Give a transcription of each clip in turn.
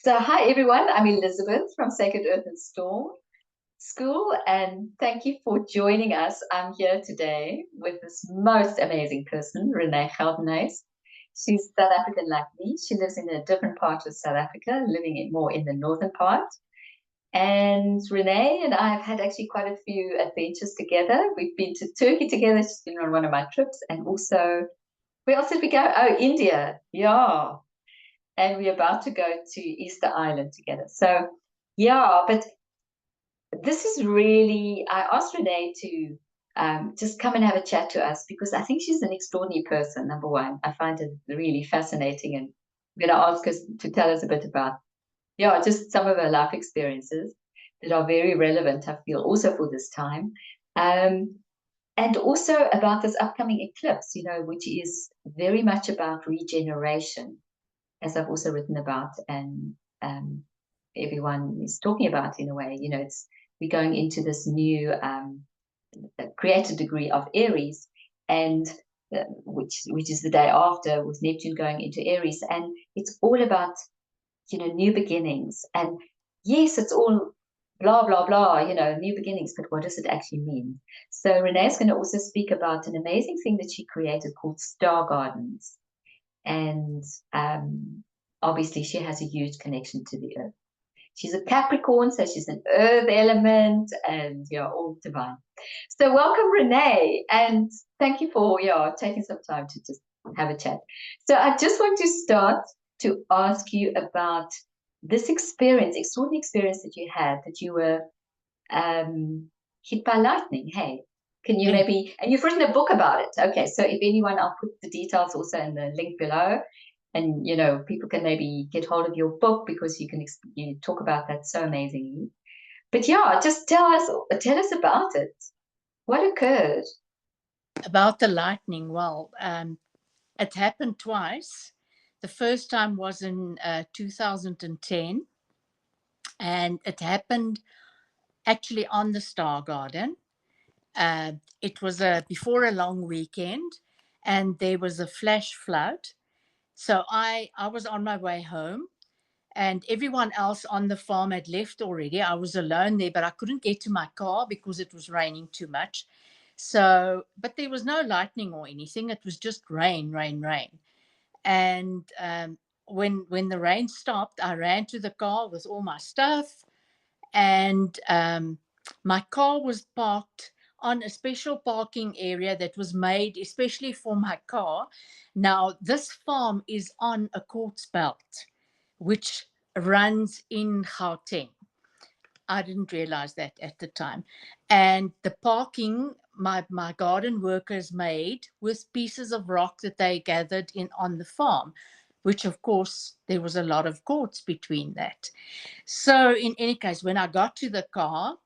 So, hi everyone, I'm Elizabeth from Sacred Earth and Storm School, and thank you for joining us. I'm here today with this most amazing person, Rene Geldenhuys. She's South African like me. She lives in a different part of South Africa, living more in the northern part. And Renee and I have had actually quite a few adventures together. We've been to Turkey together. She's been on one of my trips, and also, where else did we go? Oh, India. Yeah, and we're about to go to Easter Island together. So, yeah, but this is really, I asked Renee to just come and have a chat to us because I think she's an extraordinary person, number one. I find it really fascinating, and I'm going to ask her to tell us a bit about, yeah, just some of her life experiences that are very relevant, I feel, also for this time. Um, and also about this upcoming eclipse, which is very much about regeneration, as I've also written about, and everyone is talking about in a way. We're going into this new created degree of Aries, and which is the day after, with Neptune going into Aries, and it's all about new beginnings. And yes, it's all blah blah blah, new beginnings, but what does it actually mean? So Renee's going to also speak about an amazing thing that she created called Star Gardens, and obviously she has a huge connection to the earth. She's a Capricorn, so she's an earth element, and all divine. So welcome, Renee, and thank you for taking some time to just have a chat. So I just want to start to ask you about this extraordinary experience that you had, that you were hit by lightning. Hey, can you maybe, and you've written a book about it. Okay, so if anyone, I'll put the details also in the link below, and people can maybe get hold of your book because you talk about that so amazingly. But yeah, just tell us about it. What occurred? About the lightning, well, it happened twice. The first time was in 2010, and it happened actually on the Star Garden. It was before a long weekend, and there was a flash flood. So I was on my way home, and everyone else on the farm had left already. I was alone there, but I couldn't get to my car because it was raining too much. So, but there was no lightning or anything. It was just rain, rain, rain. And when the rain stopped, I ran to the car with all my stuff, and my car was parked on a special parking area that was made especially for my car. Now, this farm is on a quartz belt, which runs in Gauteng. I didn't realize that at the time. And the parking, my garden workers made with pieces of rock that they gathered in on the farm, which of course there was a lot of quartz between that. So in any case, when I got to the car,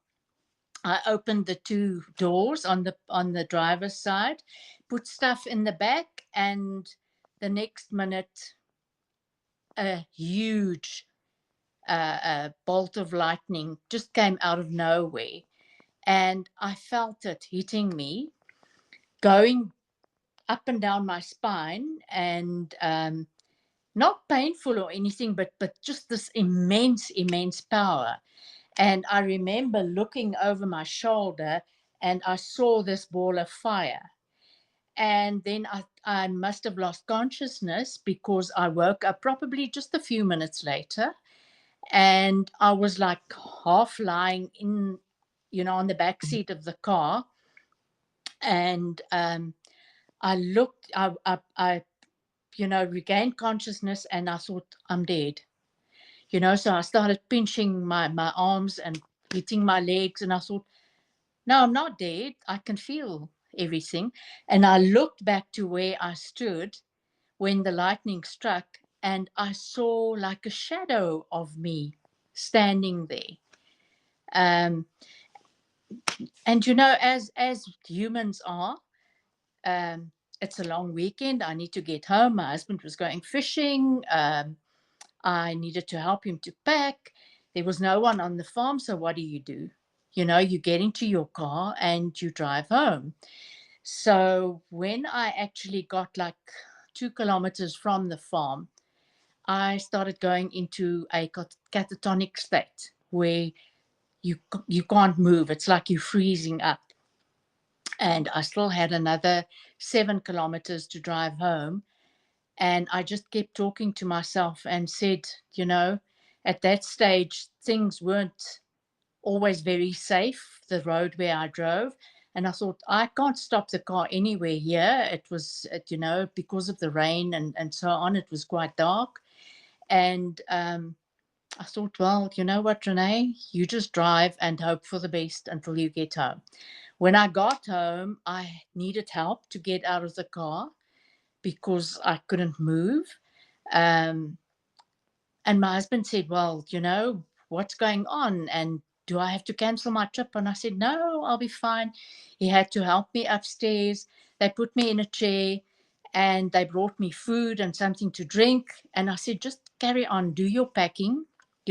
I opened the two doors on the driver's side, put stuff in the back, and the next minute, a huge bolt of lightning just came out of nowhere, and I felt it hitting me, going up and down my spine, and not painful or anything, but just this immense power. And I remember looking over my shoulder, and I saw this ball of fire. And then I must have lost consciousness because I woke up probably just a few minutes later. And I was like half lying in, on the back seat of the car. And I looked, I regained consciousness, and I thought, I'm dead. So I started pinching my arms and hitting my legs, and I thought, no, I'm not dead. I can feel everything. And I looked back to where I stood when the lightning struck, and I saw like a shadow of me standing there. And as humans are, it's a long weekend. I need to get home. My husband was going fishing. I needed to help him to pack. There was no one on the farm, so what do? You get into your car and you drive home. So when I actually got like 2 kilometers from the farm, I started going into a catatonic state where you can't move. It's like you're freezing up. And I still had another 7 kilometers to drive home. And I just kept talking to myself and said, at that stage, things weren't always very safe, the road where I drove. And I thought, I can't stop the car anywhere here. It was, because of the rain and so on, it was quite dark. And I thought, well, you know what, Renee, you just drive and hope for the best until you get home. When I got home, I needed help to get out of the car because I couldn't move. Um, and my husband said, well, what's going on? And do I have to cancel my trip? And I said, no, I'll be fine. He had to help me upstairs. They put me in a chair and they brought me food and something to drink. And I said, just carry on, do your packing.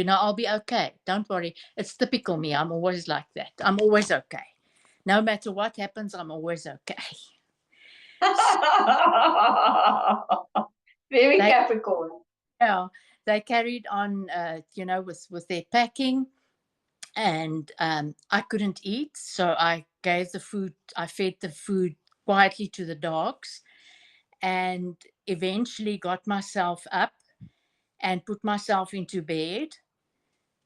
I'll be okay. Don't worry. It's typical me. I'm always like that. I'm always okay. No matter what happens, I'm always okay. Very They, Capricorn. yeah, they carried on, with their packing. And I couldn't eat, so I fed the food quietly to the dogs, and eventually got myself up and put myself into bed.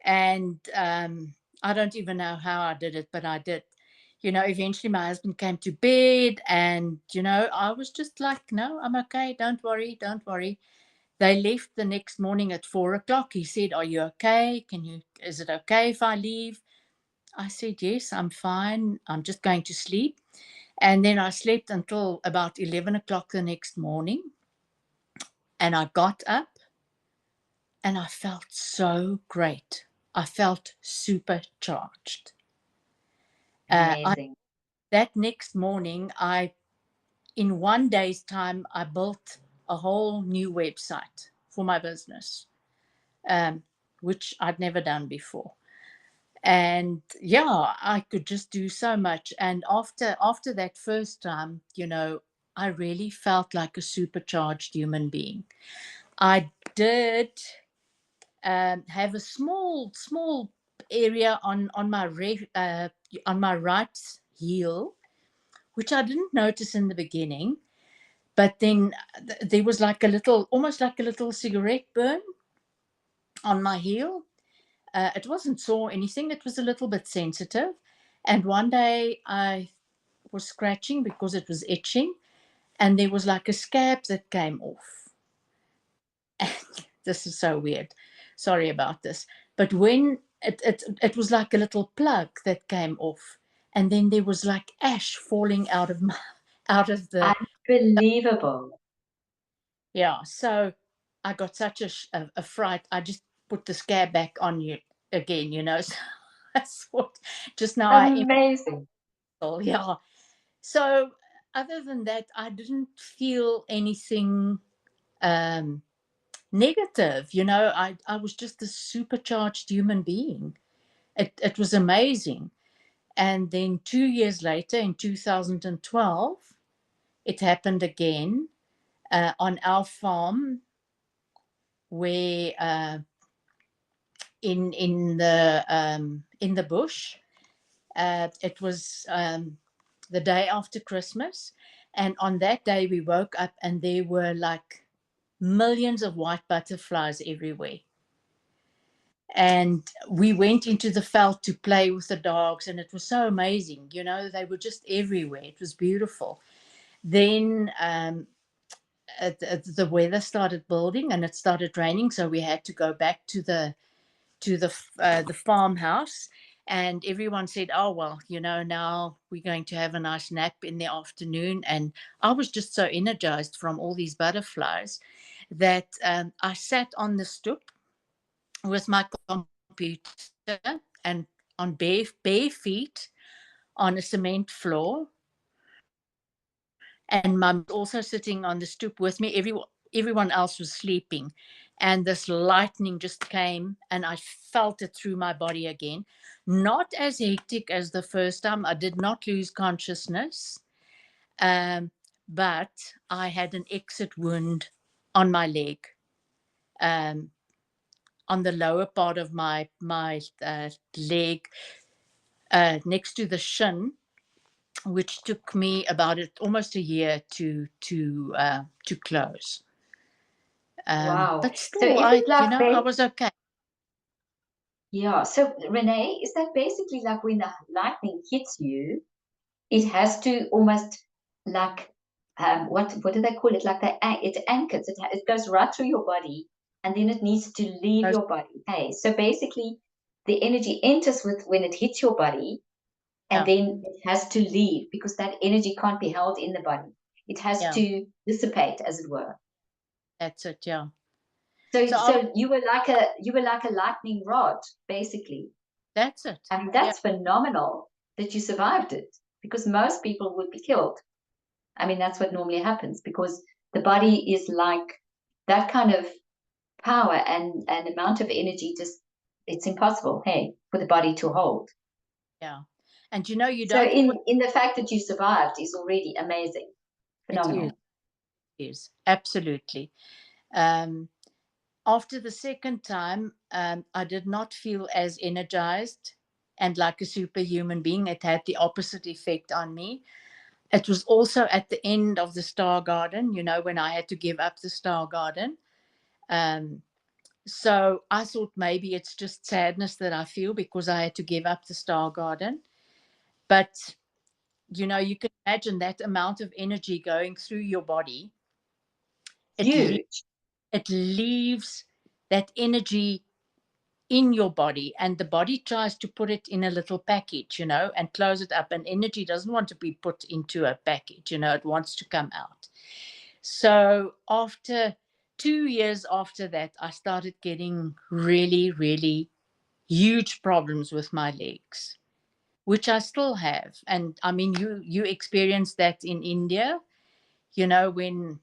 And I don't even know how I did it, but I did. Eventually my husband came to bed, and I was just like, no, I'm okay, don't worry. They left the next morning at 4 o'clock. He said, are you okay? Is it okay if I leave? I said, yes, I'm fine. I'm just going to sleep. And then I slept until about 11 o'clock the next morning. And I got up and I felt so great. I felt supercharged. Amazing. That next morning, in one day's time, I built a whole new website for my business, which I'd never done before. And yeah, I could just do so much. And after that first time, I really felt like a supercharged human being. I did have a small area on my right heel, which I didn't notice in the beginning, but then there was like almost like a little cigarette burn on my heel. It wasn't sore or anything. It was a little bit sensitive. And one day I was scratching because it was itching, and there was like a scab that came off. This is so weird. Sorry about this. But when it was like a little plug that came off, and then there was like ash falling out of the. Unbelievable. Yeah. So I got such a fright. I just put the scab back on you again. So that's what. Just now I Amazing. yeah. So other than that, I didn't feel anything negative. I was just a supercharged human being. It was amazing. And then 2 years later, in 2012, it happened again on our farm, where in the bush. It was the day after Christmas, and on that day we woke up and there were like millions of white butterflies everywhere. And we went into the veld to play with the dogs, and it was so amazing. They were just everywhere. It was beautiful. Then the weather started building and it started raining, so we had to go back to the farmhouse. And everyone said, oh well, now we're going to have a nice nap in the afternoon. And I was just so energized from all these butterflies that I sat on the stoop with my computer and on bare feet on a cement floor, and mum was also sitting on the stoop with me. Everyone else was sleeping, and this lightning just came and I felt it through my body again. Not as hectic as the first time. I did not lose consciousness, um, but I had an exit wound on my leg. um, on the lower part of my leg, next to the shin, which took me about almost a year to close. Wow. But So still, is it like I was okay. yeah. So Renee, is that basically like when the lightning hits you, it has to almost like what do they call it? Like it anchors. It goes right through your body, and then it needs to leave Those- your body. Hey, so basically, the energy enters with when it hits your body, and Yeah, then it has to leave because that energy can't be held in the body. It has yeah, to dissipate, as it were. that's it. Yeah. So, So so you were like a lightning rod, basically. that's it. I mean, Yeah, that's phenomenal that you survived it because most people would be killed. I mean, that's what normally happens because the body is like that kind of power and amount of energy. Just it's impossible, hey, for the body to hold. yeah. And you So, don't always. in the fact that you survived is already amazing, It is. phenomenal. Is absolutely. Um, After the second time, I did not feel as energized and like a superhuman being. It had the opposite effect on me. It was also at the end of the Star Garden, when I had to give up the Star Garden. Um, so I thought maybe it's just sadness that I feel because I had to give up the Star Garden. But, you can imagine that amount of energy going through your body. It, le- Huge. it leaves that energy in your body, and the body tries to put it in a little package, and close it up, and energy doesn't want to be put into a package, it wants to come out. So after 2 years after that, I started getting really, really huge problems with my legs, which I still have. And I mean, you experienced that in India, when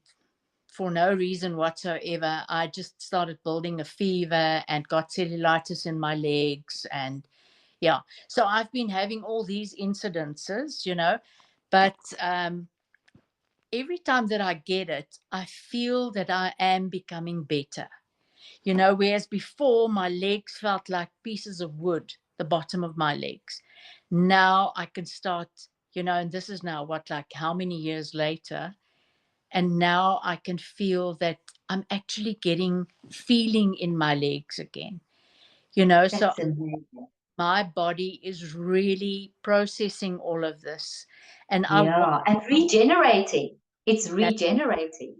for no reason whatsoever, I just started building a fever and got cellulitis in my legs. And yeah, so I've been having all these incidences, but every time that I get it, I feel that I am becoming better, whereas before my legs felt like pieces of wood, the bottom of my legs. Now I can start, and this is now what, like how many years later? And now I can feel that I'm actually getting feeling in my legs again, so That's amazing. my body is really processing all of this. And I want Yeah, and regenerating. It's that regenerating.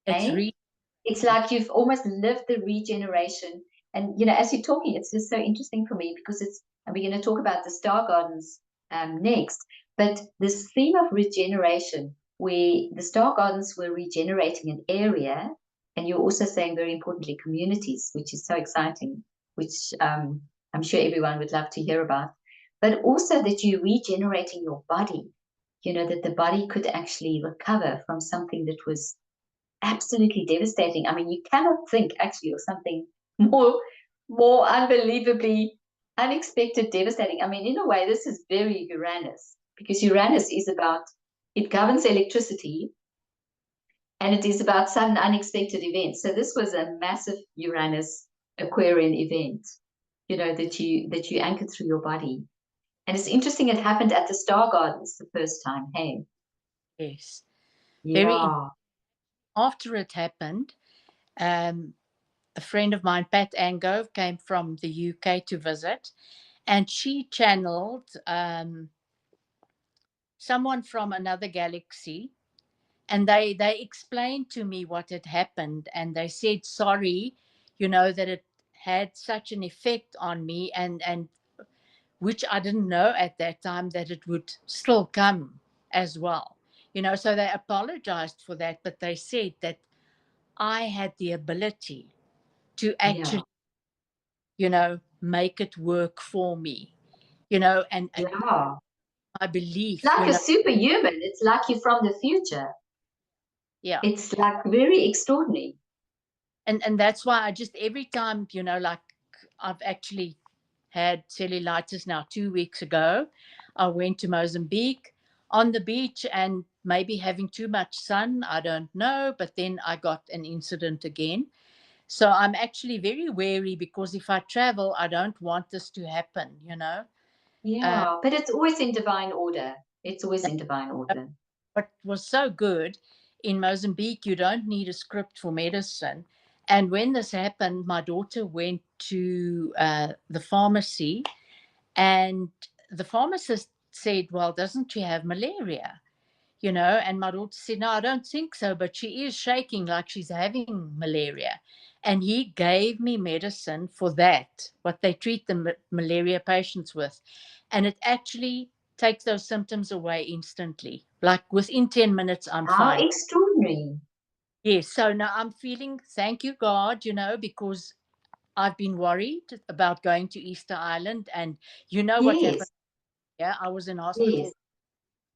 it's Eh? really, It's like you've almost lived the regeneration. And as you're talking, it's just so interesting for me because and we're going to talk about the star gardens next. But this theme of regeneration, where the star gardens were regenerating an area, and you're also saying very importantly communities, which is so exciting, which I'm sure everyone would love to hear about. But also that you're regenerating your body, that the body could actually recover from something that was absolutely devastating. I mean, you cannot think actually of something more unbelievably unexpected, devastating. I mean, in a way, this is very Uranus because Uranus is about it governs electricity and it is about sudden unexpected events. So this was a massive Uranus Aquarian event, that you anchored through your body. And it's interesting, it happened at the Star Gardens the first time. Hey, yes, very. yeah, After it happened, um, a friend of mine, Pat Ango, came from the UK to visit, and she channeled someone from another galaxy, and they explained to me what had happened, and they said sorry, that it had such an effect on me, and which I didn't know at that time that it would still come as well. So they apologized for that, but they said that I had the ability to yeah, actually, make it work for me, and yeah. my It's belief, like a superhuman. It's like you're from the future. yeah. It's like very extraordinary. And that's why I just every time, like I've actually had cellulitis now 2 weeks ago. I went to Mozambique on the beach and maybe having too much sun, I don't know, but then I got an incident again. So I'm actually very wary, because if I travel, I don't want this to happen, Uh, Yeah, but it's always in divine order. It's always in divine order. what was so good in Mozambique, you don't need a script for medicine. And when this happened, my daughter went to the pharmacy, and the pharmacist said, "Well, doesn't she have malaria?" And my daughter said, "No, I don't think so, but she is shaking like she's having malaria." And he gave me medicine for that, what they treat the malaria patients with. And it actually takes those symptoms away instantly. Like within 10 minutes, I'm How fine. extraordinary. Yes. So now I'm feeling, thank you, God, because I've been worried about going to Easter Island. And you know what happened? Yes, Yeah, I was in yes, hospital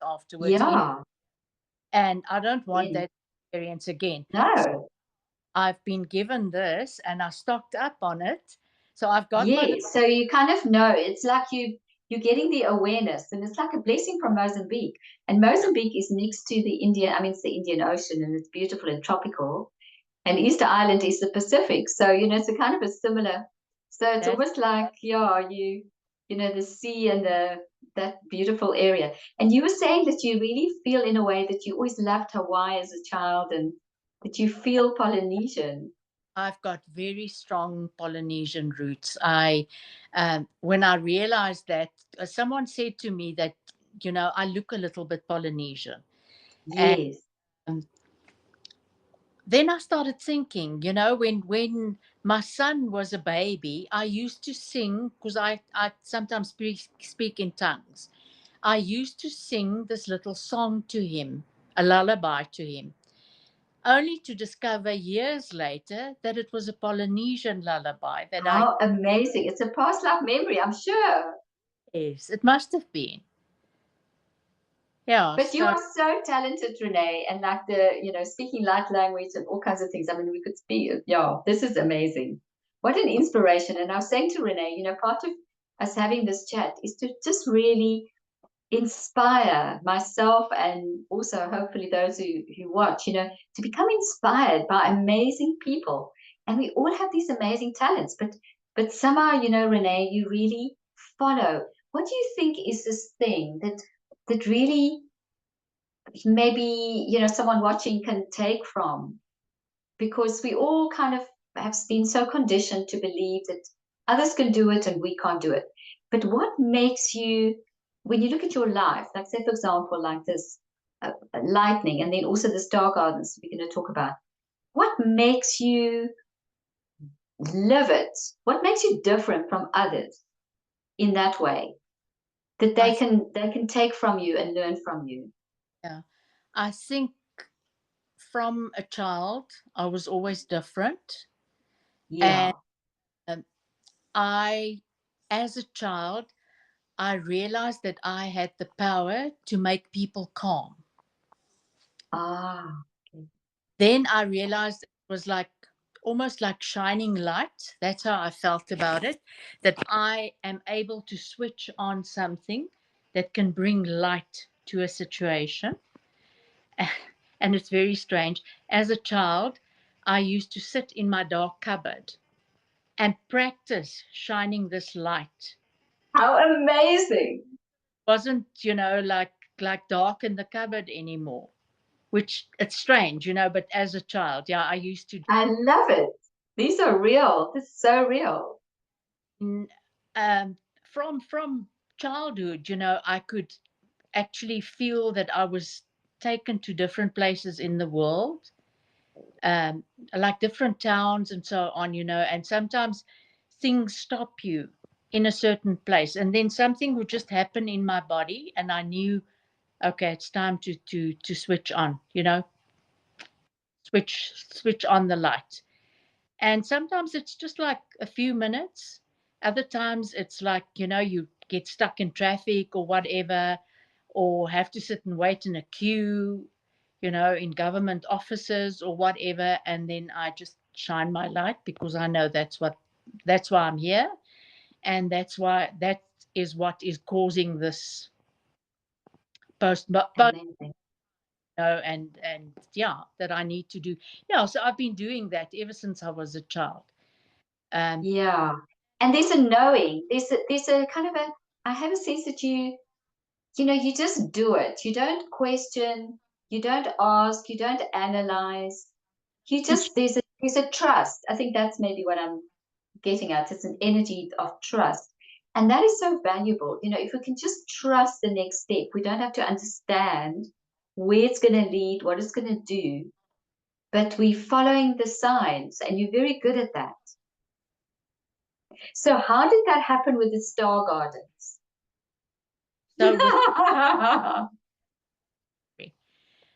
afterwards. yeah, And I don't want yeah. that experience again. So No, I've been given this, and I stocked up on it. So I've got my little, yes. So you kind of know it's like you're getting the awareness, and it's like a blessing from Mozambique. And Mozambique is next to the Indian, I mean, it's the Indian Ocean, and it's beautiful and tropical. And Easter Island is the Pacific. So, it's a kind of a similar. So it's that almost like, yeah, the sea and that beautiful area. And you were saying that you really feel in a way that you always loved Hawaii as a child and that you feel Polynesian. I've got very strong Polynesian roots. When I realized that, someone said to me that, I look a little bit Polynesian. And Yes. um, then I started thinking, when my son was a baby, I used to sing, because I sometimes speak in tongues. I used to sing this little song to him, a lullaby to him, only to discover years later that it was a Polynesian lullaby that I, How amazing. It's a past life memory, I'm sure. yes, it must have been. Yeah, But you so are so talented, Renee, and like speaking light language and all kinds of things. I mean, we could speak. Yeah, this is amazing. What an inspiration. And I was saying to Renee, part of us having this chat is to just really inspire myself and also hopefully those who watch, to become inspired by amazing people. And we all have these amazing talents, but somehow, Renee, you really follow. What do you think is this thing that really maybe someone watching can take from, because we all kind of have been so conditioned to believe that others can do it and we can't do it. But what makes you, when you look at your life, like say for example like this lightning, and then also the star gardens we're going to talk about, what makes you live it, what makes you different from others in that way, that I, they can take from you and learn from you? yeah, I think from a child, I was always different. And Yeah. um, I, as a child, I realized that I had the power to make people calm. Ah, okay. Then I realized it was like almost like shining light. That's how I felt about it, that I am able to switch on something that can bring light to a situation. And it's very strange. As a child, I used to sit in my dark cupboard and practice shining this light. How amazing. Wasn't, like dark in the cupboard anymore, which it's strange, but as a child, yeah, I used to. I love it. These are real. This is so real. Mm, from childhood, I could actually feel that I was taken to different places in the world, um, like different towns and so on, and sometimes things stop you in a certain place, and then something would just happen in my body, and I knew, okay, it's time to switch on, switch on the light. And sometimes it's just like a few minutes. Other times it's like, you get stuck in traffic or whatever, or have to sit and wait in a queue, in government offices or whatever. And then I just shine my light, because I know that's why I'm here. And that is what is causing this post. But Amazing. and yeah, that I need to do. Yeah, so I've been doing that ever since I was a child. Um, Yeah. And there's a knowing. There's a kind of a, I have a sense that you just do it. You don't question, you don't ask, you don't analyze. You just there's a trust. I think that's maybe what I'm getting at. It's an energy of trust. And that is so valuable. If we can just trust the next step, we don't have to understand where it's going to lead, what it's going to do, but we're following the signs, and you're very good at that. So, how did that happen with the Star Gardens? so with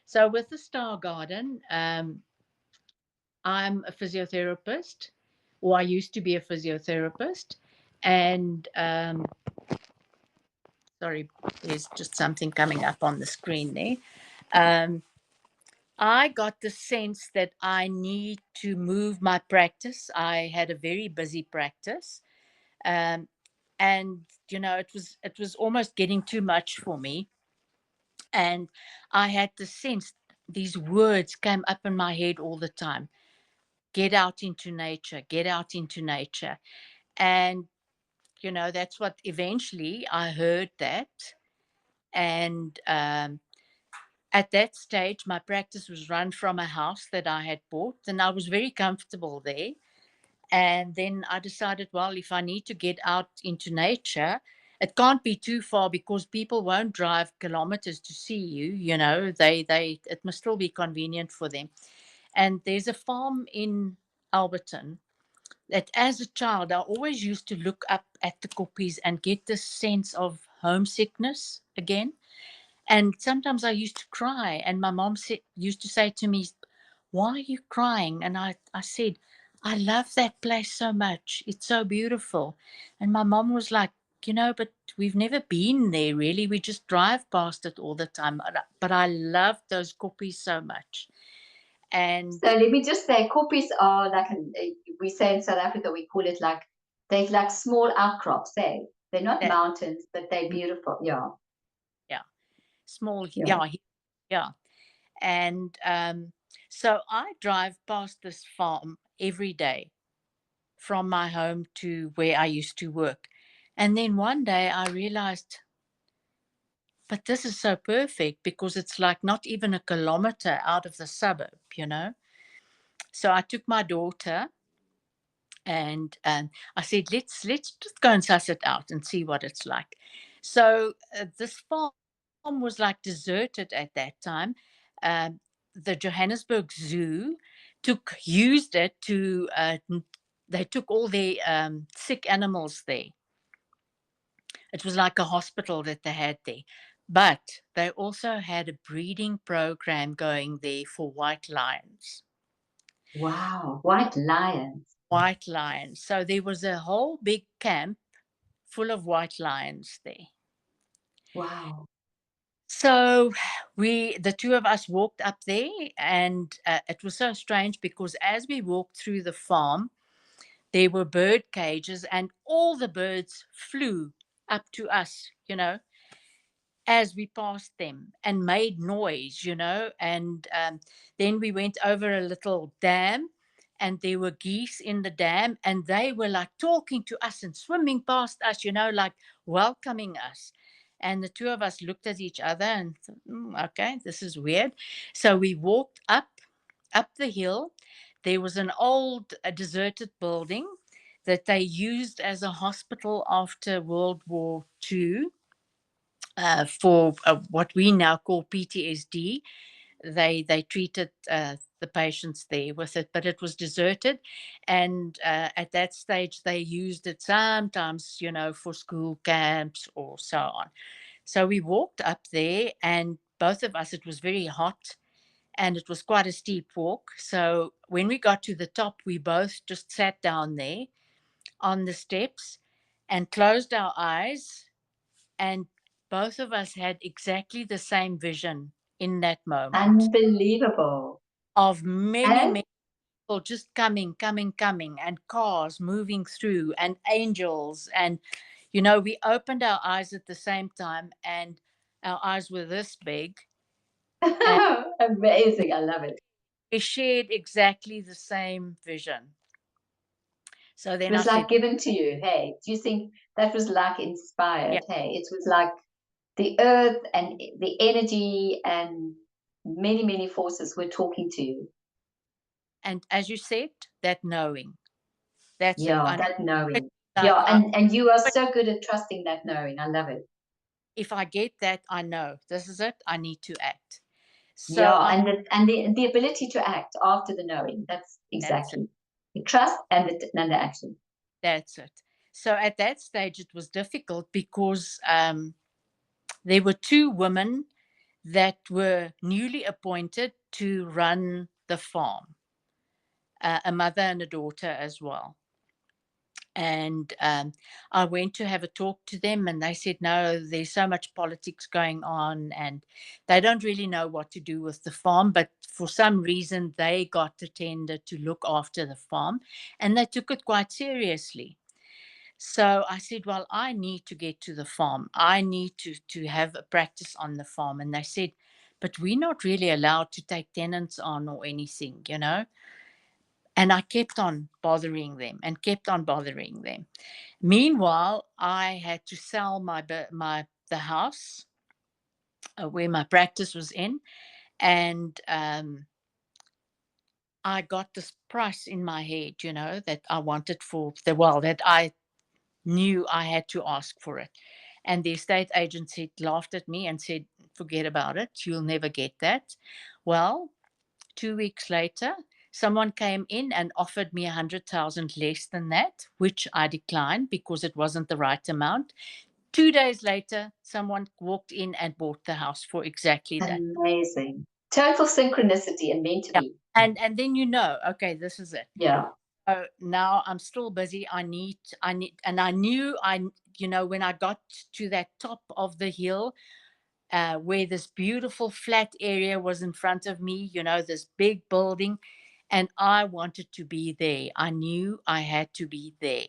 so with the Star Garden, I'm a physiotherapist, or I used to be a physiotherapist, and sorry, there's just something coming up on the screen there. Um, I got the sense that I need to move my practice. I had a very busy practice, um, and it was almost getting too much for me. And I had the sense these words came up in my head all the time: get out into nature, get out into nature. And that's what eventually I heard that. And at that stage, my practice was run from a house that I had bought, and I was very comfortable there. And then I decided, well, if I need to get out into nature, it can't be too far because people won't drive kilometers to see you. It must still be convenient for them. And there's a farm in Alberton that, as a child, I always used to look up at the koppies and get this sense of homesickness again. And sometimes I used to cry, and my mom used to say to me, "Why are you crying?" And I said, "I love that place so much. It's so beautiful." And my mom was like, "But we've never been there really. We just drive past it all the time. But I love those koppies so much." And So let me just say, koppies are like we say in South Africa, we call it like they're like small outcrops. They're not that, mountains, but they're beautiful. Yeah, yeah, small, yeah. yeah, yeah. And so I drive past this farm every day from my home to where I used to work. And then one day I realized, but this is so perfect because it's like not even a kilometer out of the suburb. So I took my daughter and I said, let's just go and suss it out and see what it's like. So this farm was like deserted at that time. Um, the Johannesburg Zoo used it to. They took all their sick animals there. It was like a hospital that they had there. But they also had a breeding program going there for white lions. Wow, white lions. White lions. So there was a whole big camp full of white lions there. Wow. So the two of us walked up there, and it was so strange because as we walked through the farm, there were bird cages, and all the birds flew up to us, as we passed them and made noise. And then we went over a little dam, and there were geese in the dam, and they were like talking to us and swimming past us, like welcoming us. And the two of us looked at each other and thought, okay, this is weird. So we walked up the hill. There was an old deserted building that they used as a hospital after World War II, for what we now call PTSD. They treated the patients there with it, but it was deserted, and at that stage they used it sometimes, for school camps or so on. So we walked up there, and both of us, it was very hot, and it was quite a steep walk. So when we got to the top, we both just sat down there on the steps and closed our eyes, and both of us had exactly the same vision in that moment Unbelievable. of many, And many people just coming, and cars moving through, and angels. And, we opened our eyes at the same time, and our eyes were this big. And Amazing. I love it. we shared exactly the same vision. So It then I was said, like given to you. Hey, do you think that was like yeah. inspired? Hey, it was like the earth and the energy and many, many forces were talking to you. And as you said, that knowing, that's it. Yeah, I that it's knowing. like, Yeah, and you are so good at trusting that knowing. I love it. if I get that, I know this is it. I need to act. So Yeah, and the ability to act after the knowing. That's that's it. exactly the trust and the action. That's it. So at that stage, it was difficult because there were two women that were newly appointed to run the farm, a mother and a daughter as well. And I went to have a talk to them, and they said, no, there's so much politics going on, and they don't really know what to do with the farm. But for some reason, they got the tender to look after the farm, and they took it quite seriously. So I said, well, I need to get to the farm. I need to have a practice on the farm. And they said, but we're not really allowed to take tenants on or anything, you know. And I kept on bothering them and kept on bothering them. Meanwhile, I had to sell my the house where my practice was in, and I got this price in my head, you know, that I wanted for the well that I knew I had to ask for it. And the estate agent laughed at me and said, forget about it. You'll never get that. Well, 2 weeks later, someone came in and offered me 100,000 less than that, which I declined because it wasn't the right amount. 2 days later, someone walked in and bought the house for exactly that. Amazing. Total synchronicity and meant to Yeah. be. And then you know, okay, this is it. Yeah. So now I'm still busy. And I knew you know, when I got to that top of the hill, where this beautiful flat area was in front of me, you know, this big building, and I wanted to be there. I knew I had to be there.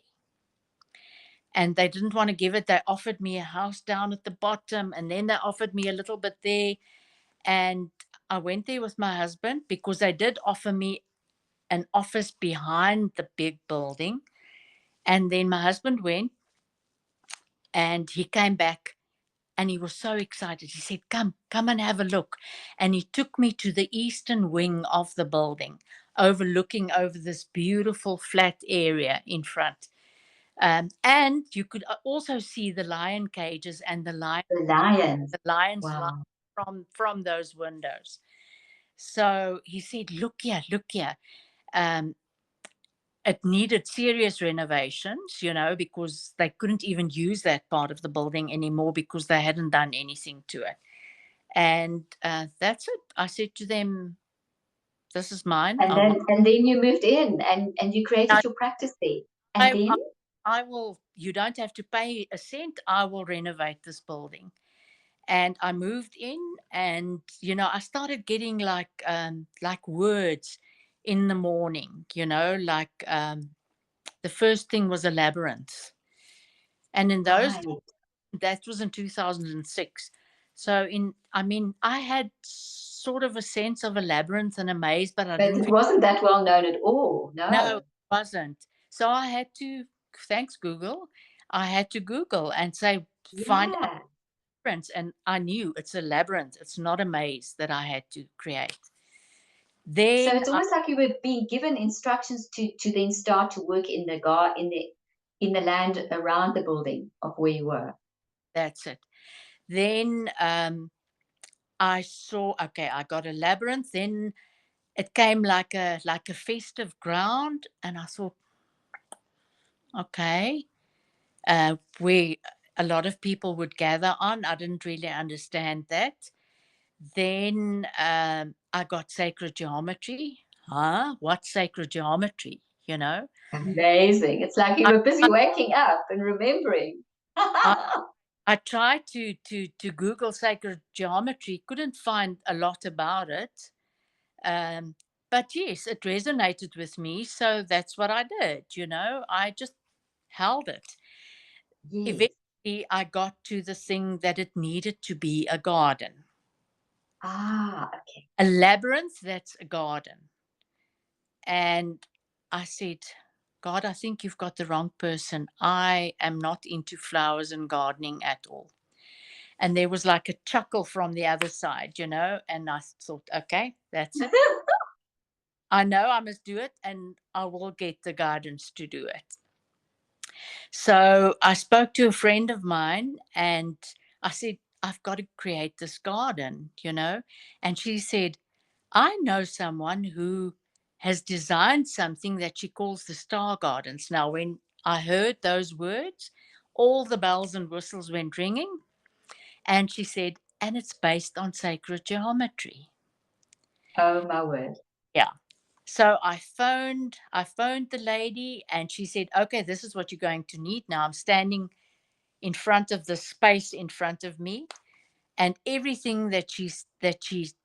And they didn't want to give it. They offered me a house down at the bottom, and then they offered me a little bit there. And I went there with my husband because they did offer me an office behind the big building. And then my husband went and he came back and he was so excited. He said, come and have a look. And he took me to the eastern wing of the building, overlooking over this beautiful flat area in front. And you could also see the lion cages and The lions. the lions Wow. from those windows. So he said, look here. Um, it needed serious renovations, you know, because they couldn't even use that part of the building anymore because they hadn't done anything to it. And that's it. I said to them, "This is mine. And then you moved in and you created your practice there. And I, I, then I will. You don't have to pay a cent. I will renovate this building." And I moved in, and you know, I started getting like words in the morning. You know, like the first thing was a labyrinth, and in those right. that was in 2006. So I mean, I had sort of a sense of a labyrinth and a maze, but I But didn't it really wasn't that well known at all. know it No. wasn't. So I had to, thanks Google, I had to Google and say, find out Yeah. the difference. And I knew it's a labyrinth. It's not a maze that I had to create. So Then it's almost like you were being given instructions to then start to work in the in the land around the building of where you were. that's it. Then I saw, okay, I got a labyrinth. Then it came like a festive ground, and I thought, okay, where a lot of people would gather on. I didn't really understand that. Then I got sacred geometry. Huh? What's sacred geometry? You know, Amazing. It's like you I, were busy waking up and remembering. I, I tried to Google sacred geometry, couldn't find a lot about it. Um, but yes, it resonated with me, so that's what I did. You know, I just held it. Yes. Eventually, I got to the thing that it needed to be a garden. Ah, okay. A labyrinth, that's a garden. And I said, God, I think you've got the wrong person. I am not into flowers and gardening at all. And there was like a chuckle from the other side, and I thought, okay, that's it. I know I must do it, and I will get the guidance to do it. So I spoke to a friend of mine and I said, I've got to create this garden. And she said, I know someone who has designed something that she calls the Star Gardens. Now, when I heard those words, all the bells and whistles went ringing. And she said, and it's based on sacred geometry. Oh my word. Yeah. So I phoned the lady and she said, okay, this is what you're going to need. Now I'm standing in front of the space in front of me, and everything that she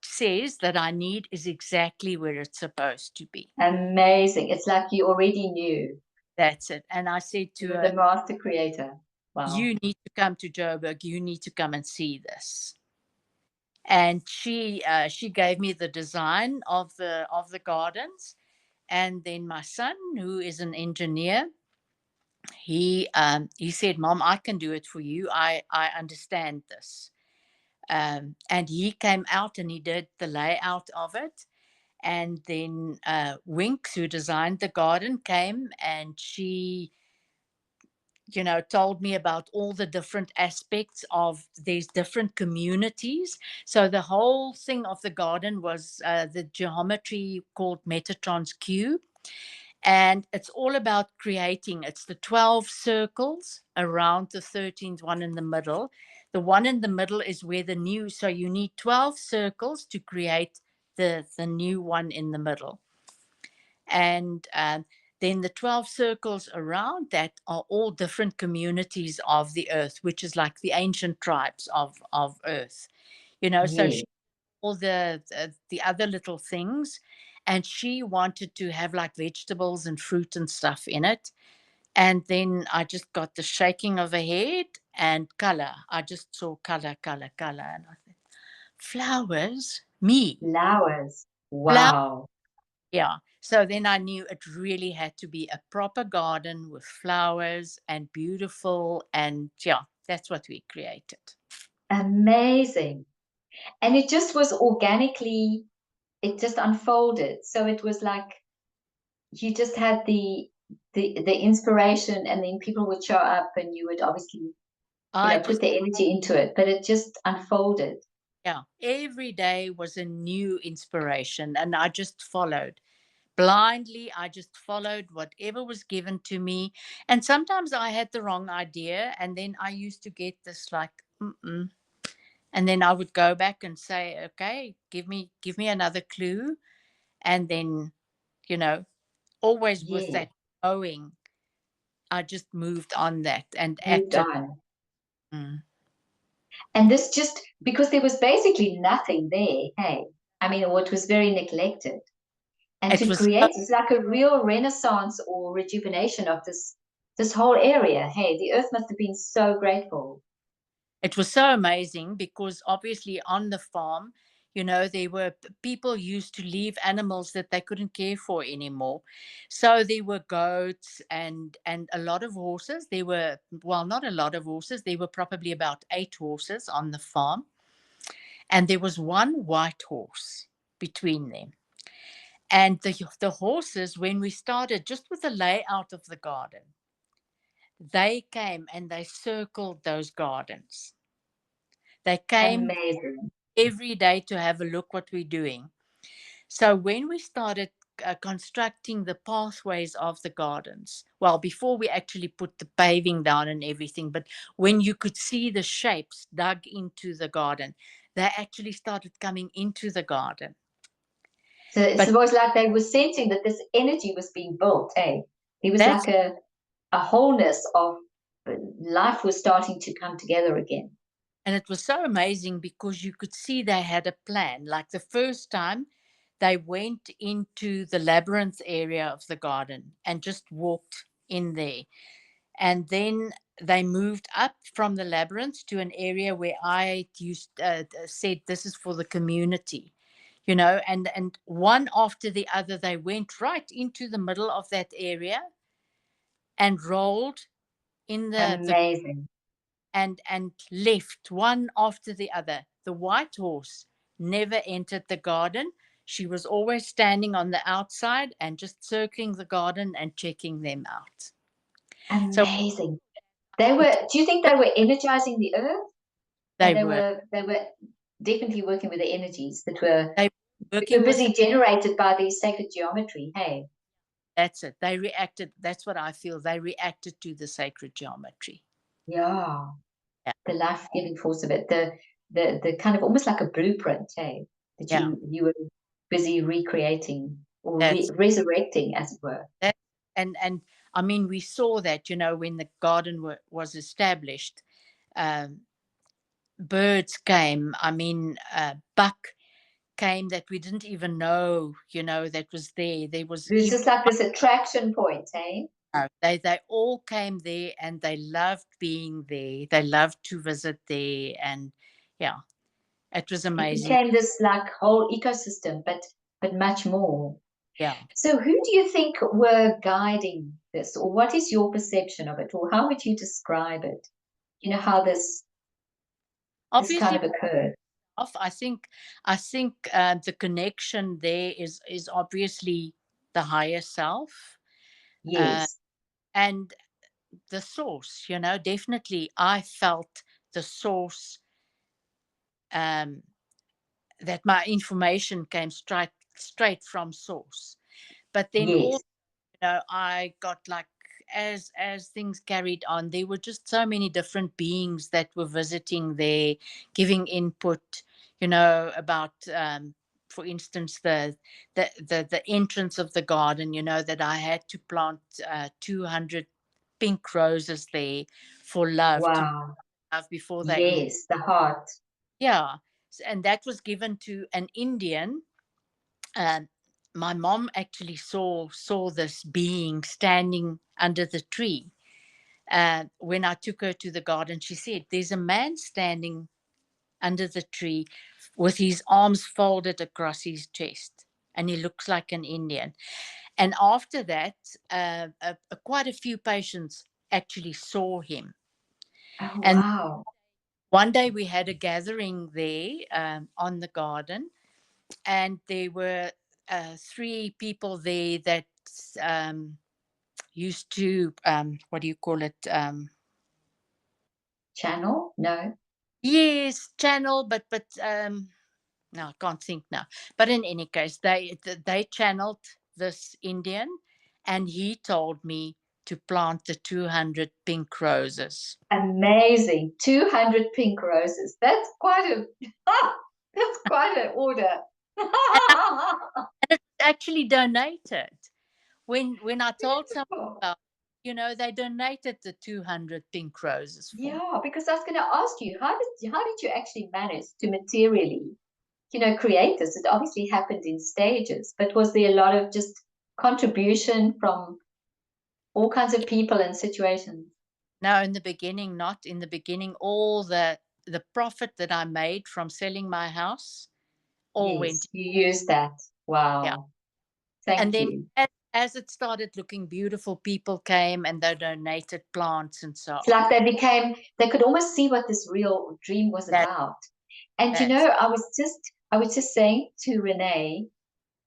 says that I need is exactly where it's supposed to be. Amazing. It's like you already knew. That's it. And I said to You're her, the master creator. you Wow. need to come to Joburg. You need to come and see this. And she gave me the design of the gardens. And then my son, who is an engineer, he said, Mom, I can do it for you. I understand this. And he came out and he did the layout of it. And then Winks, who designed the garden, came and she, told me about all the different aspects of these different communities. So the whole thing of the garden was the geometry called Metatron's cube. And it's all about creating. It's the 12 circles around the 13th one in the middle. The one in the middle is where so you need 12 circles to create the new one in the middle. And then the 12 circles around that are all different communities of the earth, which is like the ancient tribes of earth. So Yeah. she all the other little things, and she wanted to have like vegetables and fruit and stuff in it. And then I just got the shaking of a head and color. I just saw color, color, color, and I said, flowers, me, Flowers. flower. Wow. Yeah. So then I knew it really had to be a proper garden with flowers and beautiful, and yeah, that's what we created. Amazing. And it just was organically, it just unfolded. So it was like you just had the inspiration, and then people would show up and you would obviously, I put just the energy into it, but it just unfolded. Yeah, every day was a new inspiration, and I just followed blindly. I just followed whatever was given to me, and sometimes I had the wrong idea, and then I used to get this like, mm-mm. And then I would go back and say, okay, give me another clue, and then you know, always with Yeah. that knowing, I just moved on that and Moved acted. on. Mm. And this just because there was basically nothing there, hey. I mean, what was very neglected. And It to was create, it's like a real renaissance or rejuvenation of this whole area. Hey, the earth must have been so grateful. It was so amazing because obviously on the farm, there were people used to leave animals that they couldn't care for anymore. So there were goats and a lot of horses. There were, well, not a lot of horses. There were probably about 8 horses on the farm, and there was one white horse between them. And the horses, when we started just with the layout of the garden, they came and they circled those gardens. They came Amazing. every day to have a look what we're doing. So when we started constructing the pathways of the gardens, well, before we actually put the paving down and everything, but when you could see the shapes dug into the garden, they actually started coming into the garden. So But it was like they were sensing that this energy was being built, hey. There was that's like a wholeness of life was starting to come together again. And it was so amazing because you could see they had a plan. Like the first time they went into the labyrinth area of the garden and just walked in there. And then they moved up from the labyrinth to an area where I said, this is for the community, and one after the other, they went right into the middle of that area and rolled in the Amazing. and left one after the other. The white horse never entered the garden. She was always standing on the outside and just circling the garden and checking them out. So Amazing. They it, were, do you think they were energizing the earth? And they were they were definitely working with the energies they were that were working with busy generated by the sacred geometry. Hey, that's it. They reacted. That's what I feel. They reacted to the sacred geometry. yeah, Yeah, the life-giving force of it, the kind of almost like a blueprint, hey, that yeah. you were busy recreating or That's resurrecting, as it were. that. And I mean, we saw that when the garden was established. Um, Birds came. I mean, buck came that we didn't even know, that was there. There was It was even just like this attraction point, hey? they all came there and they loved being there. They loved to visit there, and yeah, it was It amazing. became this like whole ecosystem, but much more. Yeah, So who do you think were guiding this, or what is your perception of it, or how would you describe it? You know how this kind obviously, of occurred. I think the connection there is obviously the higher self, uh, Yes, and the source. Definitely, I felt the source. Um, that my information came straight from source. But then yes. also, I got like, as things carried on, there were just so many different beings that were visiting there, giving input, about for instance, the entrance of the garden, that I had to plant 200 pink roses there for love, to Wow. love before they enter. Yes, the heart. Yeah. And that was given to an Indian. um, my mom actually saw this being standing under the tree. When I took her to the garden, she said, "There's a man standing under the tree with his arms folded across his chest, and he looks like an Indian." And after that, quite a few patients actually saw him. Oh, And wow. one day we had a gathering there on the garden, and there were three people there that um, used to what do you call it? Channel? No. Yes, channel, but no, I can't think now. But in any case, they channeled this Indian, and he told me to plant the 200 pink roses. Amazing. 200 pink roses. That's quite a, that's quite an order. And it's actually donated. When I told someone Beautiful. about, they donated the 200 pink roses for me. Yeah, because I was going to ask you, how did you actually manage to materially, create this? It obviously happened in stages, but was there a lot of just contribution from all kinds of people and situations? No, in the beginning, not in the beginning. All the profit that I made from selling my house all went. Yes, you used that. Yeah. Wow. And Thank then you. as it started looking beautiful, people came and they donated plants and so It's on. like they could almost see what this real dream was That about. And that's I was just saying to Renee,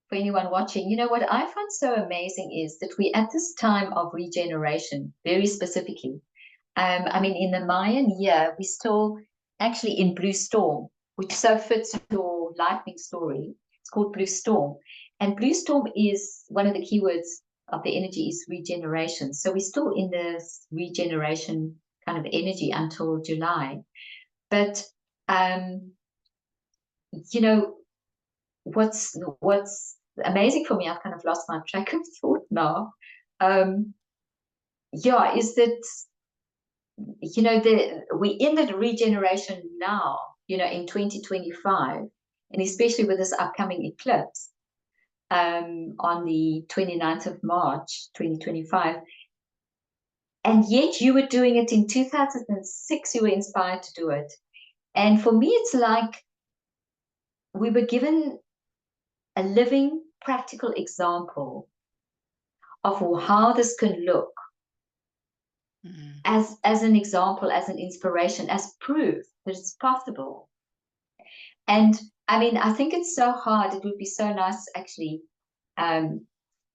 for anyone watching, what I find so amazing is that we at this time of regeneration, very specifically, I mean, in the Mayan year, we still actually in Blue Storm, which so fits your lightning story. It's called Blue Storm. And Blue Storm is one of the keywords of the energy is regeneration. So we're still in this regeneration kind of energy until July. But um, you know, what's amazing for me, I've kind of lost my track of thought now. Um, yeah, is that we're in the regeneration now, in 2025, and especially with this upcoming eclipse on the 29th of March 2025. And yet you were doing it in 2006, you were inspired to do it. And for me, it's like we were given a living, practical example of how this can look Mm. as an example, as an inspiration, as proof that it's possible. And I mean, I think it's so hard. It would be so nice, actually.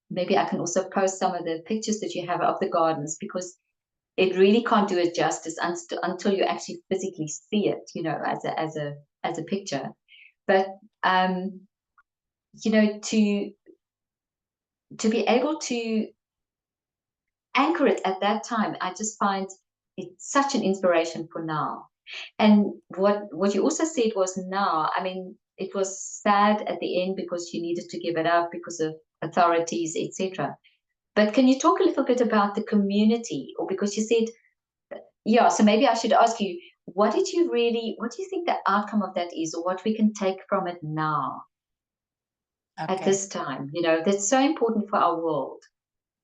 Maybe I can also post some of the pictures that you have of the gardens, because it really can't do it justice until you actually physically see it, as a picture. But to be able to anchor it at that time, I just find it such an inspiration for now. And what you also said was, now, I mean, it was sad at the end because you needed to give it up because of authorities, etc. But can you talk a little bit about the community? Or because you said, yeah, so maybe I should ask you, what do you think the outcome of that is, or what we can take from it now at Okay. this time? That's so important for our world,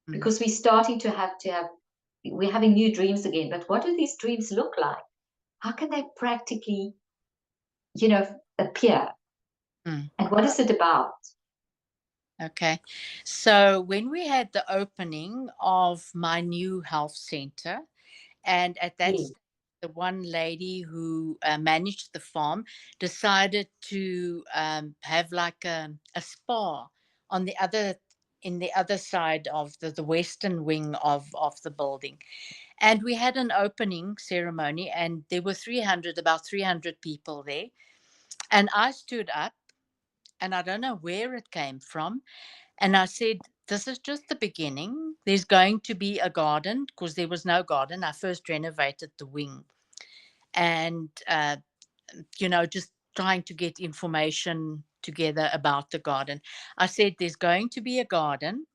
Mm. because we're starting to have, we're having new dreams again. But what do these dreams look like? How can they practically, appear? Mm. And what is it about? Okay. So when we had the opening of my new health center, and at that Yeah. stage, the one lady who managed the farm decided to have like a spa on the other in the other side of the western wing of the building. And we had an opening ceremony, and there were about 300 people there. And I stood up, and I don't know where it came from, and I said, this is just the beginning. There's going to be a garden, because there was no garden. I first renovated the wing, and, just trying to get information together about the garden. I said, there's going to be a garden,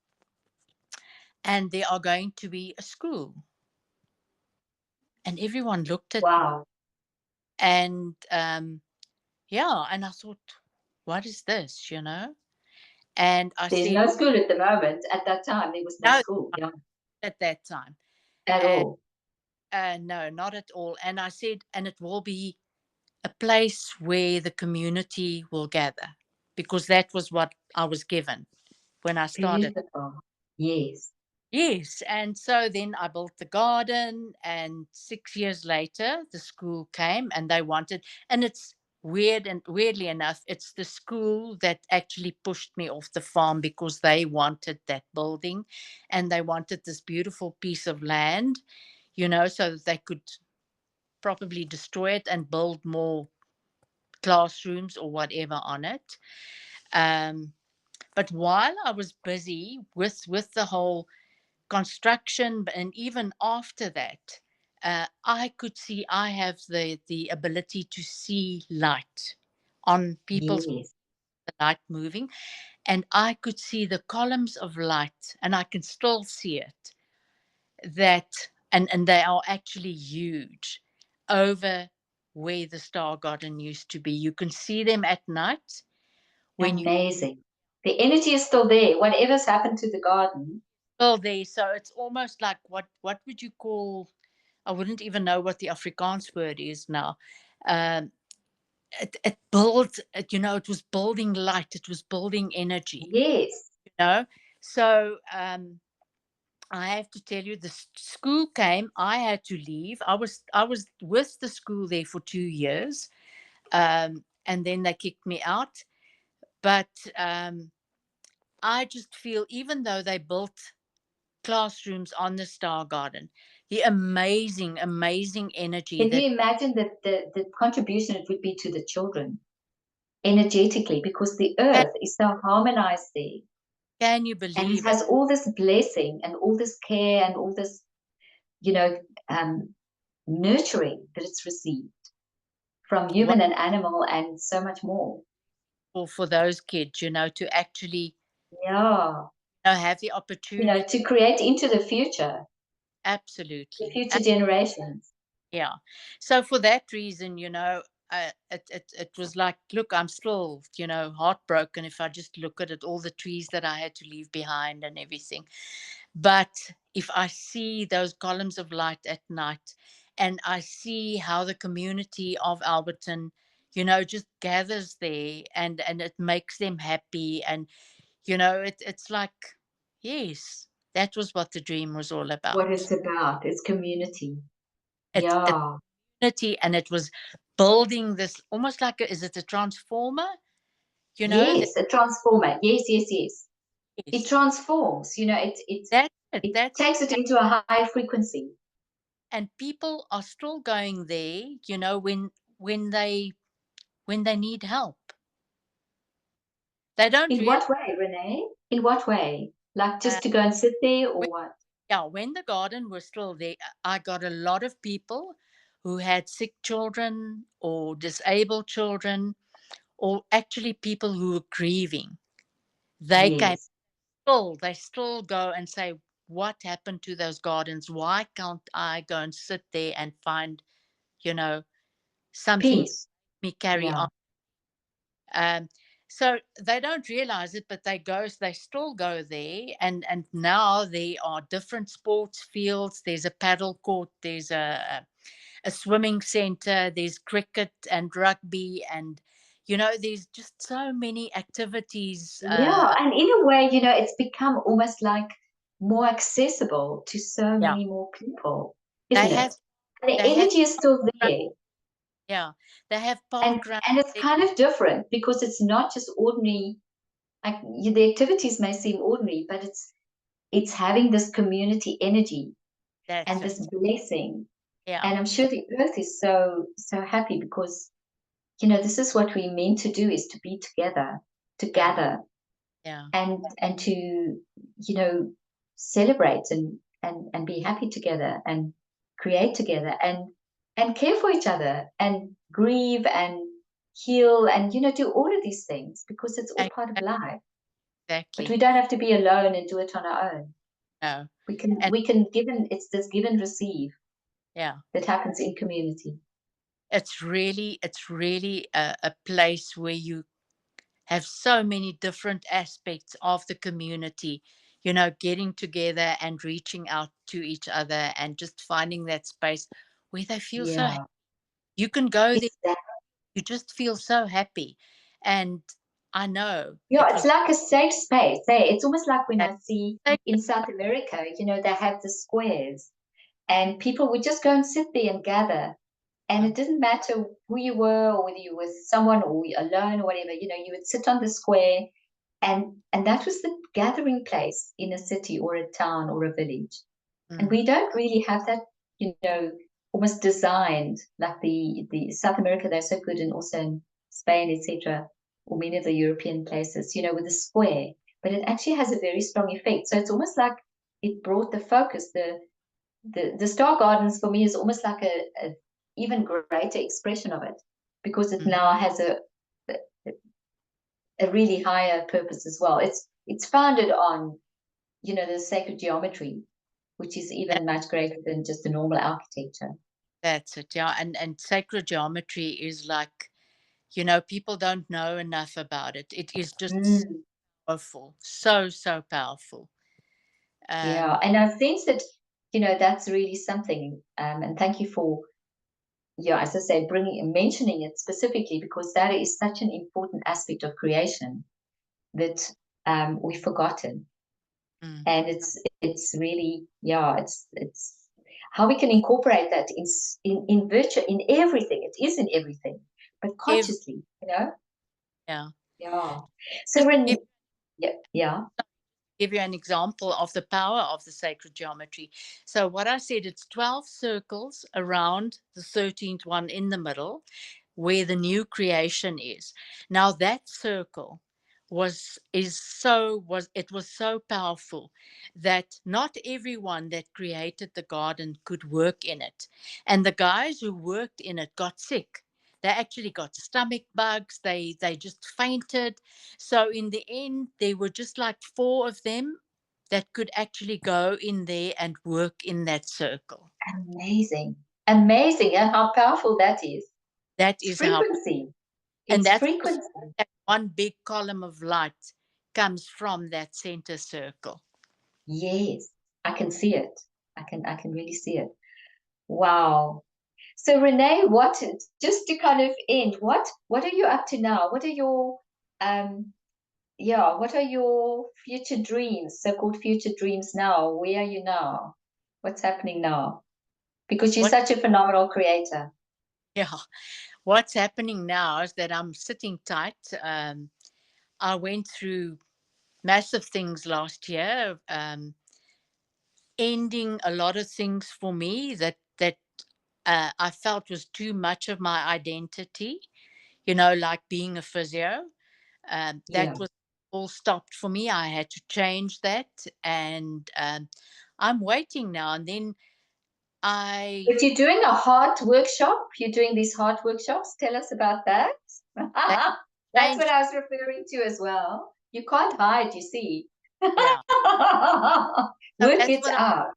and there are going to be a school. And everyone looked at me, Wow. and yeah, and I thought, what is this, And I There's said, no school at the moment. At that time, there was no no, school. Yeah, at that time. at And all. no, not at all. And I said, and it will be a place where the community will gather, because that was what I was given when I started. Beautiful. Yes. Yes. And so then I built the garden, and 6 years later, the school came and they wanted, and it's weird, and weirdly enough, it's the school that actually pushed me off the farm, because they wanted that building, and they wanted this beautiful piece of land, so that they could probably destroy it and build more classrooms or whatever on it. Um, but while I was busy with the whole construction, and even after that, I could see, I have the ability to see light on people's, Yes. the light moving, and I could see the columns of light, and I can still see it, that, and they are actually huge, over where the Star Garden used to be. You can see them at night when you Amazing. The energy is still there. Whatever's happened to the garden. go there. So it's almost like, what would you call? I wouldn't even know what the Afrikaans word is now. Um, it built. It was building light. It was building energy. Yes. You know. So I have to tell you, the school came. I had to leave. I was with the school there for 2 years, and then they kicked me out. But I just feel, even though they built classrooms on the Star Garden, the amazing, amazing energy Can that, you imagine the contribution it would be to the children energetically, because the can, earth is so harmonized there, can you and it believe it? has all this blessing and all this care and all this, you know, um, nurturing that it's received from What human and animal and so much more. for those kids, to actually, Yeah. have the opportunity. To create into the Absolutely. future generations. Yeah. So for that reason, it was like, look, I'm still, heartbroken if I just look at it, all the trees that I had to leave behind and everything. But if I see those columns of light at night, and I see how the community of Alberton, just gathers there, and it makes them happy, and it's like, yes, that was what the dream was all What about. it's about. It's community. It's Yeah. community, and it was building this almost like is it a transformer? That Yes, a transformer. Yes, yes, yes. It is transforms, that's it. it That's takes it into a higher frequency. and people are still going there, when they when they need help. They don't In realize. what way, Renee? In what way? Like Uh, just to go and sit there or when, what? yeah, when the garden was still there, I got a lot of people who had sick children or disabled children, or actually people who were grieving. They came Yes. they still go and say, what happened to those gardens? Why can't I go and sit there and find, you know, something to Peace. make me carry Yeah. on? Um, so they don't realize it, but they still go there, and now there are different sports fields. There's a paddle court, there's a swimming center, there's cricket and rugby, and there's just so many activities. Yeah. And in a way, it's become almost like more accessible to so Yeah, many more people, they isn't it? have And the they have energy is still there. yeah, they have And park run. and it's kind of different because it's not just ordinary, like the activities may seem ordinary, but it's having this community energy That's and it. this blessing. Yeah, And I'm sure the earth is so happy because this is what we're meant to do, is to be together, to yeah, gather, yeah. and to celebrate and be happy together and create together and care for each other and grieve and heal and do all of these things because it's all part of life. But we Exactly. don't have to be alone and do it on our own. No, We can and we can give, and it's this give and receive yeah. that happens in community. It's really a place where you have so many different aspects of the community, getting together and reaching out to each other and just finding that space where they feel so happy. Yeah, You can go there, it's that. you just feel so happy. And I know Yeah, it it's was like a safe space. Hey, it's almost like when that I see in sacred. South America, they have the squares, and people would just go and sit there and gather. And it Mm, didn't matter who you were or whether you were with someone or alone or whatever, you would sit on the square, and that was the gathering place in a city or a town or a village. And mm, we don't really have that, almost designed like the South America. They're so good, and also in Spain, etc., or many of the European places, with the square. But it actually has a very strong effect. So it's almost like it brought the focus. The Star Gardens for me is almost like a even greater expression of it because it mm. now has a really higher purpose as well. It's founded on the sacred geometry, which is And even much greater than just the normal architecture. that's it. Yeah. And sacred geometry is like, people don't know enough about it. It is just Mm, powerful. So, so powerful. yeah, Um, and I think that that's really something. And thank you for, yeah, as I say, bringing mentioning it specifically because that is such an important aspect of creation that we've forgotten. mm, And it's really, yeah, it's how we can incorporate that in virtue, in everything. It is in everything, but every, consciously, yeah. yeah. So Just give when, yeah, yeah. give you an example of the power of the sacred geometry. So what I said, it's 12 circles around the 13th one in the middle, where the new creation is. Now that circle was so powerful that not everyone that created the garden could work in it. And the guys who worked in it got sick. They actually got stomach bugs. They just fainted. So in the end, there were just like four of them that could actually go in there and work in that circle. Amazing. Amazing, and how powerful that is. That It's is how, frequency. and It's that's also frequency. that one big column of light comes from that center circle. Yes. I can see it. I can really see it. Wow. So Renee, just to kind of end, what are you up to now? What are your um what are your future dreams, so-called future dreams now? Where are you now? What's happening now? Because you're What? such a phenomenal creator. Yeah. What's happening now is that I'm sitting tight. I went through massive things last year, ending a lot of things for me that I felt was too much of my identity. Like being a physio. That Yeah. was all stopped for me. I had to change that, and I'm waiting now. And then I But you're doing a heart workshop. You're doing these heart workshops. Tell us about that. that That's what changed. I was referring to as well. You can't hide, you see. Yeah, so Work it out.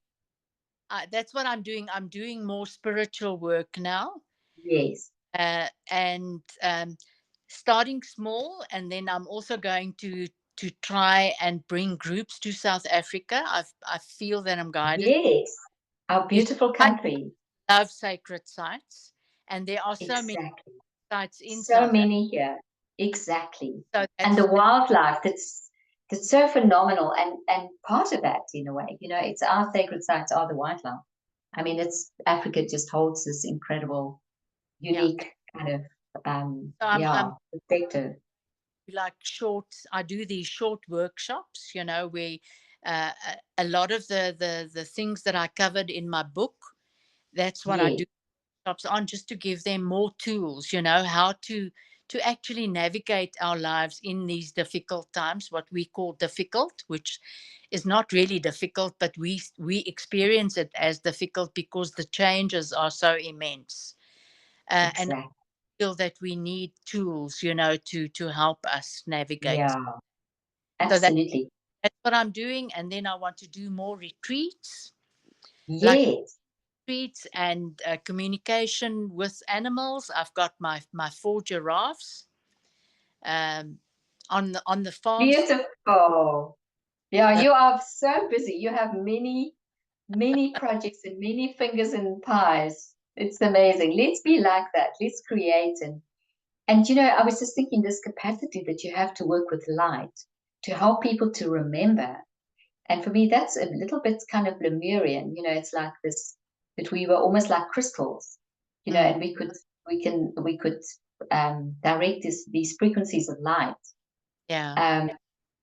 that's what I'm doing. I'm doing more spiritual work now, Yes. and starting small, and then I'm also going to try and bring groups to South Africa. I feel that I'm guided. Yes. Our You see, beautiful I country. love sacred sites, and there are so many Exactly. sites in So South Africa. many here. Exactly. So And the that's wildlife that's so phenomenal and part of that in a way. It's our sacred sites are the wildlife. I mean, it's Africa just holds this incredible, yeah. unique kind of So I'm perspective. like short. I do these short workshops. Where a lot of the things that I covered in my book. That's what I Yeah, do workshops on, just to give them more tools. How to actually navigate our lives in these difficult times. What we call difficult, which is not really difficult, but we experience it as difficult because the changes are so immense. And exactly. feel that we need tools, to help us navigate. Yeah, So absolutely. that's what I'm doing. And then I want to do more retreats, like Yes. retreats and communication with animals. I've got my 4 giraffes um, on the farms. Beautiful. Yeah, The, you are so busy. You have many, many projects and many fingers in pies. It's amazing. Let's be like that. Let's create and I was just thinking this capacity that you have to work with light to help people to remember. And for me, that's a little bit kind of Lemurian. It's like this that we were almost like crystals, mm, and we could direct these frequencies of light. yeah, Um,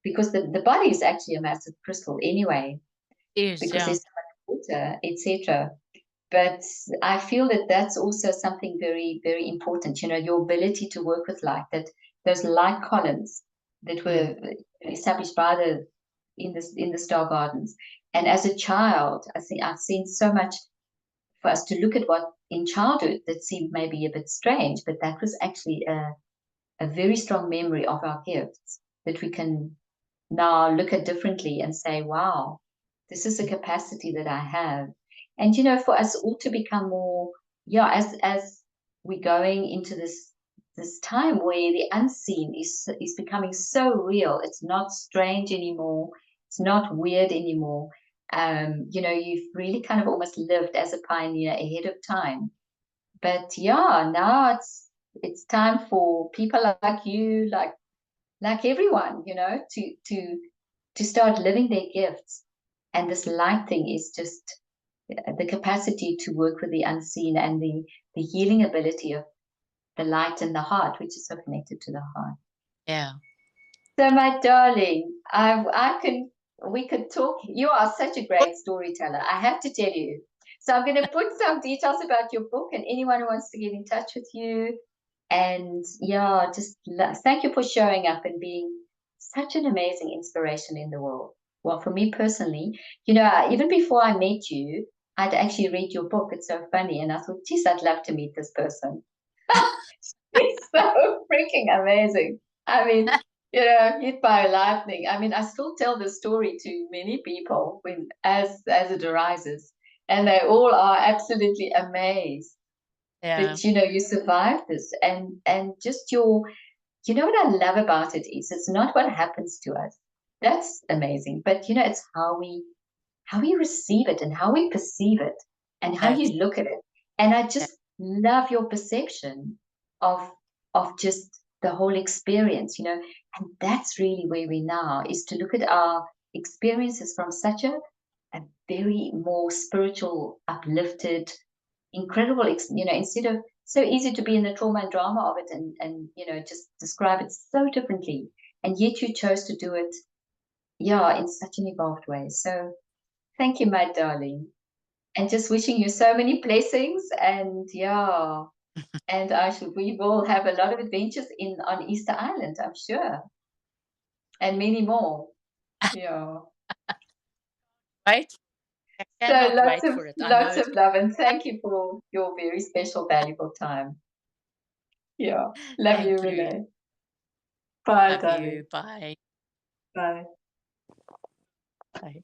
because the body is actually a massive crystal anyway, is because yeah, there's so much water, etc. But I feel that that's also something very, very important. Your ability to work with light, that those light columns that mm, were established by the star gardens. And as a child, I think I've seen so much for us to look at what in childhood that seemed maybe a bit strange, but that was actually a very strong memory of our gifts that we can now look at differently and say, wow, this is a capacity that I have. And for us all to become more, yeah, as we're going into this time where the unseen is becoming so real. It's not strange anymore. It's not weird anymore. You've really kind of almost lived as a pioneer ahead of time. But yeah, now it's time for people like you, like everyone, to start living their gifts. And this light thing is just the capacity to work with the unseen and the healing ability of the light and the heart, which is so connected to the heart. yeah. So, my darling, we could talk. You are such a great storyteller. I have to tell you. So, I'm going to put some details about your book and anyone who wants to get in touch with you. And yeah, just thank you for showing up and being such an amazing inspiration in the world. Well, for me personally, even before I met you, I'd actually read your book. It's so funny. And I thought, geez, I'd love to meet this person. It's so freaking amazing. I mean, hit by lightning. I mean, I still tell this story to many people as it arises, and they all are absolutely amazed Yeah, that you survived this, and just what I love about it is it's not what happens to us. That's amazing, but it's how we receive it and how we perceive it and how That's you look at it. And I that, just love your perception of just the whole experience, you know. And that's really where we now is to look at our experiences from such a very more spiritual, uplifted, incredible, you know, instead of so easy to be in the trauma and drama of it and you know, just describe it so differently. And yet you chose to do it, yeah, in such an evolved way. So thank you, my darling. And just wishing you so many blessings and yeah. And we will have a lot of adventures in on Easter Island, I'm sure. And many more. Yeah. right? I So cannot wait for it. I know lots it's of love and thank you for your very special, valuable time. Yeah. Love you, thank you. Renee. Bye, Love you. darling. Bye. Bye. Bye.